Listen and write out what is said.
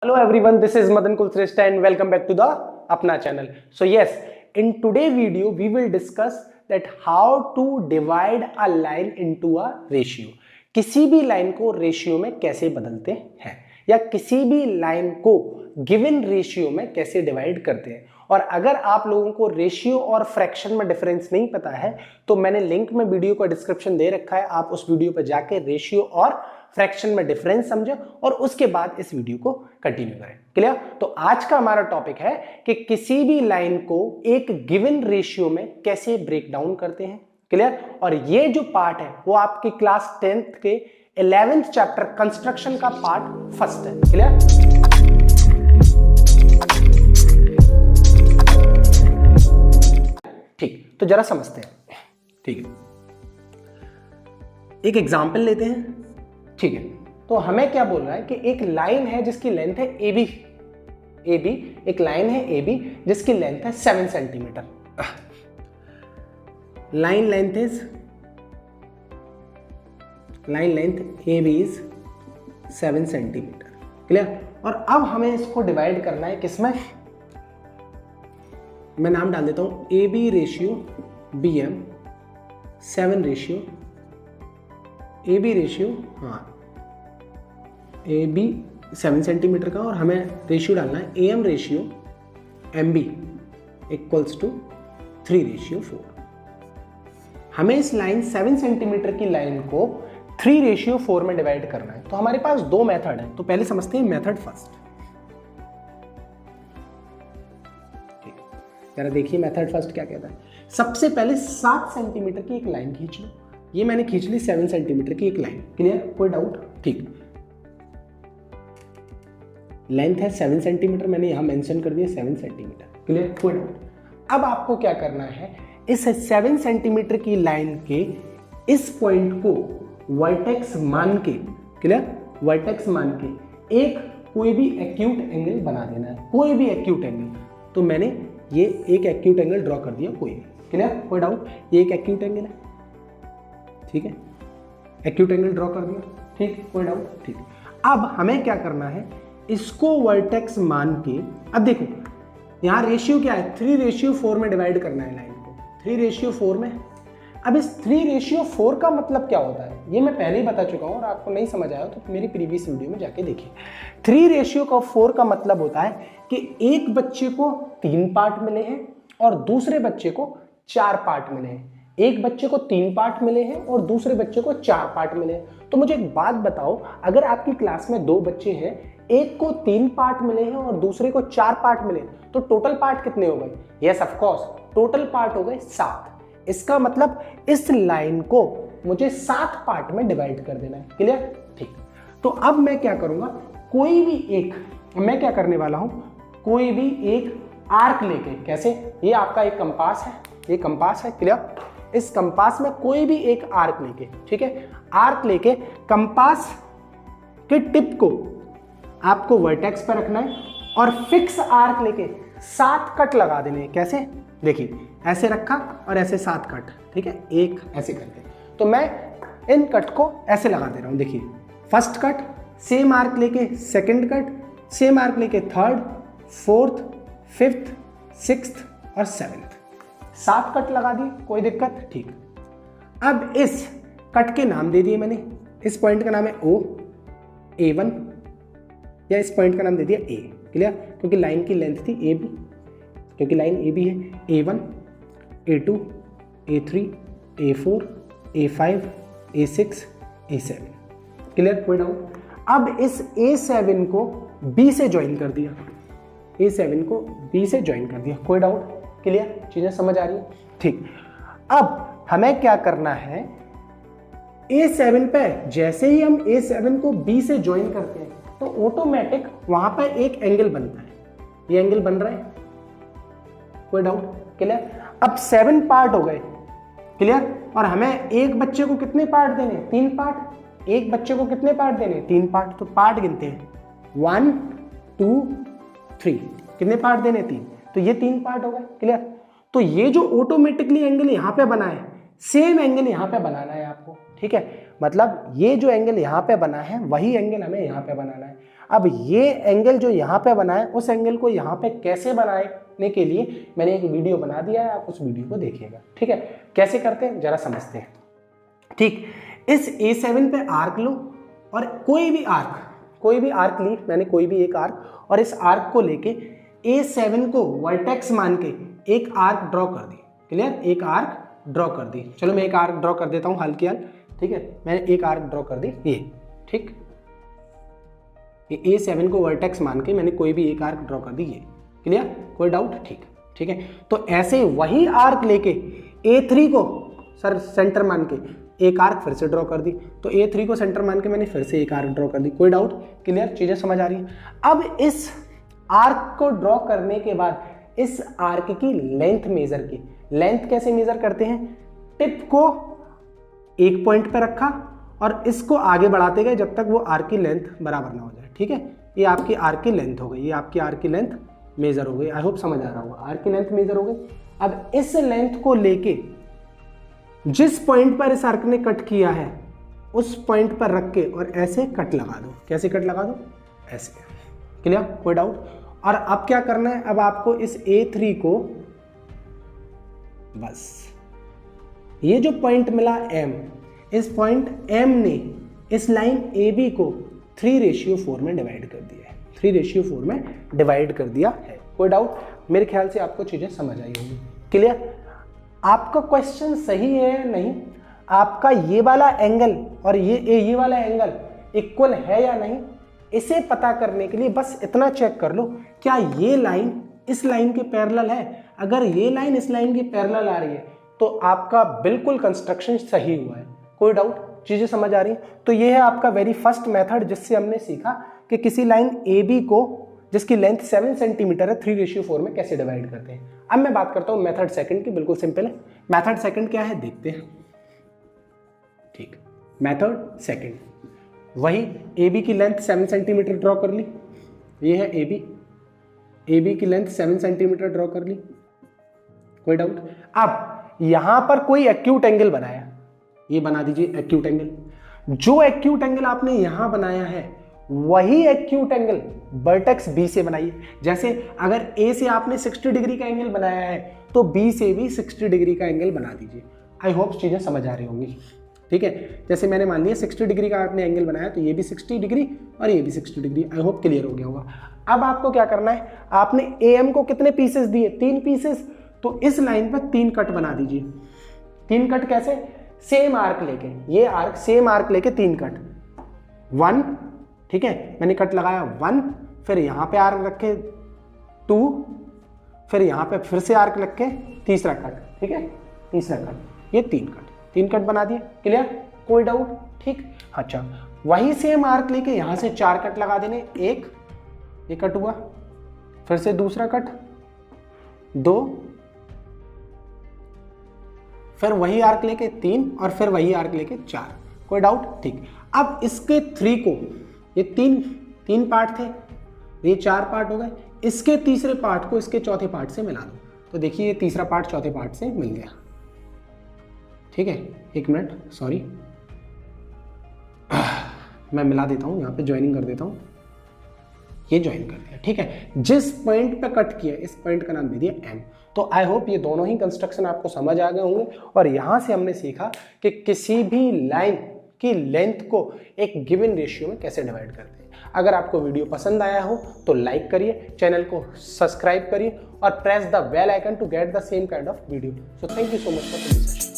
Hello everyone, this is Madan Kulshrestha and welcome back to the Apna channel. So yes, in today's video we will discuss that how to divide a line into a ratio. किसी भी line को ratio में कैसे बदलते हैं या किसी भी लाइन को गिवन रेशियो में कैसे डिवाइड करते हैं। और अगर आप लोगों को रेशियो और फ्रैक्शन में डिफरेंस नहीं पता है तो मैंने लिंक में वीडियो का डिस्क्रिप्शन दे रखा है, आप उस वीडियो पर जाके रेशियो और फ्रैक्शन में डिफरेंस समझें और उसके बाद इस वीडियो को कंटिन्यू करें। क्लियर? तो आज का हमारा टॉपिक है कि किसी भी लाइन को एक गिवन रेशियो में कैसे ब्रेक डाउन करते हैं। क्लियर? और ये जो पार्ट है वो आपकी क्लास 10th के 11th चैप्टर कंस्ट्रक्शन का पार्ट फर्स्ट है। क्लियर? ठीक, तो जरा समझते हैं। ठीक है, एक एग्जांपल लेते हैं। ठीक है, तो हमें क्या बोल रहा है कि एक लाइन है जिसकी लेंथ है AB, एक लाइन है AB जिसकी लेंथ है 7 centimetre. Line length AB is 7 centimetre. Clear? और अब हमें इसको डिवाइड करना है किसमें? मैं नाम डाल देता हूं AB ratio BM, 7 ratio AB ratio, हाँ AB 7 सेंटीमीटर का, और हमें रेशियो डालना है AM ratio MB equals to 3 ratio 4। हमें इस लाइन 7 सेंटीमीटर की लाइन को 3 रेशियो 4 में डिवाइड करना है। तो हमारे पास दो मेथड है, तो पहले समझते हैं मेथड फर्स्ट। जरा देखिए मेथड फर्स्ट क्या कहता है। सबसे पहले 7 सेंटीमीटर की एक लाइन खींच लो। ये मैंने खींच ली 7 सेंटीमीटर की एक लाइन। क्लियर? कोई डाउट? ठीक, लेंथ है 7 सेंटीमीटर, मैंने यहां मेंशन कर दिया 7 सेंटीमीटर। क्लियर? कोई डाउट? अब आपको क्या करना है, इस 7 सेंटीमीटर की लाइन के इस पॉइंट को वर्टेक्स मान के, क्लियर, वर्टेक्स मान के एक कोई भी एक्यूट एंगल बना देना है, कोई भी एक्यूट एंगल। तो मैंने ये एक एक्यूट एंगल ड्रॉ कर दिया कोई भी। क्लियर? कोई डाउट? ये एक एक्यूट एंगल है, ठीक है, एक्यूट एंगल ड्रॉ कर दिया। ठीक, कोई डाउट? ठीक, अब हमें क्या करना है, इसको वर्टेक्स मान के, अब देखो यहां रेशियो क्या है, 3 रेशियो 4 में डिवाइड करना है लाइन को, 3 रेशियो 4 में। अब इस 3 रेशियो 4 का मतलब क्या होता है ये मैं पहले ही बता चुका हूं, और आपको नहीं समझ आया तो मेरी प्रीवियस वीडियो में जाके देखिए। 3 रेशियो का 4 का मतलब होता है कि एक बच्चे को 3 पार्ट मिले हैं और दूसरे बच्चे को 4 पार्ट मिले हैं। एक बच्चे को 3 पार्ट मिले हैं और दूसरे बच्चे को 4 पार्ट मिले हैं। तो मुझे एक बात बताओ, अगर आपकी क्लास में 2 बच्चे हैं, एक को 3 पार्ट मिले हैं और दूसरे को 4 पार्ट मिले, तो टोटल पार्ट कितने हो गए? Yes of course, total part हो गए 7। इसका मतलब इस लाइन को मुझे 7 पार्ट में डिवाइड कर देना है। क्लियर? ठीक, तो अब मैं क्या करूंगा, कोई भी एक, मैं क्या करने वाला हूं, कोई भी एक आर्क लेके, कैसे, ये आपका एक कंपास है, ये कंपास है। क्लियर? इस कंपास में कोई भी एक आर्क लेके, ठीक है, आर्क लेके कंपास के टिप को आपको वर्टेक्स पर रखना है और फिक्स आर्क लेके 7 कट लगा देने। कैसे? देखिए, ऐसे रखा और ऐसे 7 कट, ठीक है, एक ऐसे करके। तो मैं इन कट को ऐसे लगा दे रहा हूं। देखिए, फर्स्ट कट सेम आर्क लेके, सेकंड कट सेम आर्क लेके, थर्ड, फोर्थ, फिफ्थ, सिक्स्थ और 7th, 7 कट लगा दिए, कोई दिक्कत? ठीक, अब इस कट के नाम दे दिए मैंने। इस पॉइंट का नाम है O, A1, या इस पॉइंट का नाम दे दिया A। क्लियर? क्योंकि लाइन की लेंथ थी AB, क्योंकि लाइन AB है। A1, A2, A3, A4, A5, A6, A7। Clear? कोई डाउट? अब इस A7 को B से ज्वाइन कर दिया, A7 को B से ज्वाइन कर दिया। कोई डाउट? क्लियर? चीजें समझ आ रही है? ठीक, अब हमें क्या करना है, A7 पे जैसे ही हम A7 को B से ज्वाइन करते हैं तो ऑटोमेटिक वहां पर एक एंगल बनता है। ये एंगल बन रहा है, कोई डाउट? क्लियर? अब 7 पार्ट हो गए। क्लियर? और हमें एक बच्चे को कितने पार्ट देने? 3 पार्ट। एक बच्चे को कितने पार्ट देने? 3 पार्ट। तो पार्ट गिनते हैं, 1 2 3, कितने पार्ट देने? 3। तो ये 3 पार्ट हो गए। क्लियर? तो ये जो ऑटोमेटिकली एंगल यहां पे बना है, सेम एंगल यहां पे बनाना है आपको। ठीक है, मतलब ये जो एंगल यहां पे बना है वही एंगल हमें यहां पे बनाना है। अब ये एंगल जो यहाँ पे बना है उस एंगल को यहाँ पे कैसे बनाने के लिए मैंने एक वीडियो बना दिया है, आप उस वीडियो को देखिएगा। ठीक है, कैसे करते हैं जरा समझते हैं। ठीक, इस A7 पे आर्क लो और कोई भी आर्क ली मैंने, कोई भी एक आर्क, और इस आर्क को लेके A7 को वर्टेक्स मान के एक आर्क ड्रॉ कर दी। क्लियर, एक आर्क ड्रॉ कर दी। चलो मैं एक आर्क ड्रॉ कर देता हूं हाल की हाल। ठीक है, मैंने एक आर्क ड्रॉ कर दी ये। ठीक, ये A7 को वर्टेक्स मान के मैंने कोई भी एक आर्क ड्रॉ कर दी ये। क्लियर, कोई डाउट? ठीक है, तो ऐसे वही आर्क लेके A3 को सर सेंटर मान के एक आर्क फिर से ड्रॉ कर दी। तो A3 को सेंटर मान के मैंने फिर से एक आर्क ड्रॉ कर दी। कोई डाउट? क्लियर, चीजें समझ आ रही है? अब इस आर्क को ड्रॉ करने के बाद इस आर्क की लेंथ मेजर की। लेंथ कैसे मेजर करते हैं? टिप को एक पॉइंट पर रखा और इसको आगे बढ़ाते गए जब तक वो आर्क की लेंथ बराबर ना हो जाए। ठीक है, ये आपकी आर्क की लेंथ हो गई, ये आपकी आर्क की लेंथ मेजर हो गई। आई होप समझ आ रहा होगा, आर्क की लेंथ मेजर हो गई। अब इस लेंथ को लेके जिस पॉइंट पर इस आर्क ने कट किया है उस पॉइंट पर रख के और ऐसे कट लगा दो। कैसे कट लगा दो? ऐसे। क्लियर, कोई डाउट? और अब क्या करना है? अब आपको इस A3 को बस ये जो पॉइंट मिला M, इस पॉइंट M ने इस लाइन AB को 3:4 में डिवाइड कर दिया है। 3:4 में डिवाइड कर दिया है। कोई डाउट? मेरे ख्याल से आपको चीजें समझ आई होंगी। क्लियर? आपका क्वेश्चन सही है या नहीं, आपका ये वाला एंगल और ये वाला एंगल इक्वल है या नहीं, इसे पता करने के लिए बस इतना चेक कर लो, क्या ये लाइन इस लाइन के पैरेलल है? अगर ये लाइन इस लाइन के पैरेलल आ रही है तो आपका बिल्कुल कंस्ट्रक्शन सही हुआ है। कोई डाउट? चीजें समझ आ रही हैं? तो ये है आपका वेरी फर्स्ट मेथड जिससे हमने सीखा कि किसी लाइन AB को जिसकी लेंथ 7 सेंटीमीटर है 3:4 में कैसे डिवाइड करते हैं। अब मैं बात करता हूं मेथड सेकंड की। बिल्कुल सिंपल है। मेथड सेकंड क्या है देखते हैं। ठीक, मेथड सेकंड वही AB की लेंथ 7 सेंटीमीटर ड्रॉ कर ली। ये है AB की लेंथ 7 सेंटीमीटर ड्रॉ कर ली। कोई डाउट? अब यहां पर कोई एक्यूट एंगल बनाया, ये बना दीजिए एक्यूट एंगल। जो एक्यूट एंगल आपने यहां बनाया है वही एक्यूट एंगल वर्टेक्स B से बनाइए। जैसे अगर A से आपने 60 डिग्री का एंगल बनाया है तो B से भी 60 डिग्री का एंगल बना दीजिए। आई होप चीजें समझ आ रही होंगी। ठीक है, जैसे मैंने मान लिया 60 डिग्री का आपने एंगल बनाया तो ये भी 60 डिग्री और ये भी 60 डिग्री। आई होप क्लियर हो गया होगा। अब आपको क्या करना है? आपने AM को कितने पीसेस दिए? 3 पीसेस। तो इस लाइन पर 3 कट बना दीजिए। 3 कट कैसे? सेम आर्क लेके, ये आर्क सेम आर्क लेके 3 कट। 1, ठीक है, मैंने कट लगाया 1, फिर यहां पे आर्क रखे 2, फिर यहां पे फिर से आर्क रख के तीसरा कट। ठीक है, तीसरा कट, ये 3 कट बना दिए। क्लियर? कोई डाउट? ठीक, अच्छा वही सेम आर्क लेके यहां से 4 कट लगा देने। एक ये कट हुआ, फिर से दूसरा कट 2, फिर वही आर्क लेके 3 और फिर वही आर्क लेके 4। कोई डाउट? ठीक, अब इसके 3 को, ये 3 पार्ट थे, ये 4 पार्ट हो गए। इसके तीसरे पार्ट को इसके चौथे पार्ट से मिला दो। तो देखिए ये तीसरा पार्ट चौथे पार्ट से मिल गया। ठीक है, एक मिनट, सॉरी, मैं मिला देता हूं, यहां पे ज्वाइनिंग कर देता हूं। ये ज्वाइन कर दिया। ठीक है, जिस पॉइंट पे कट किया इस पॉइंट का नाम दे दिया M। तो आई होप ये दोनों ही कंस्ट्रक्शन आपको समझ आ गए होंगे और यहां से हमने सीखा कि किसी भी लाइन की लेंथ को एक गिवन रेशियो में कैसे डिवाइड करते हैं। अगर आपको वीडियो पसंद आया हो तो लाइक करिए, चैनल को सब्सक्राइब करिए और press the bell icon to get the same kind of video. So thank you so much for this session.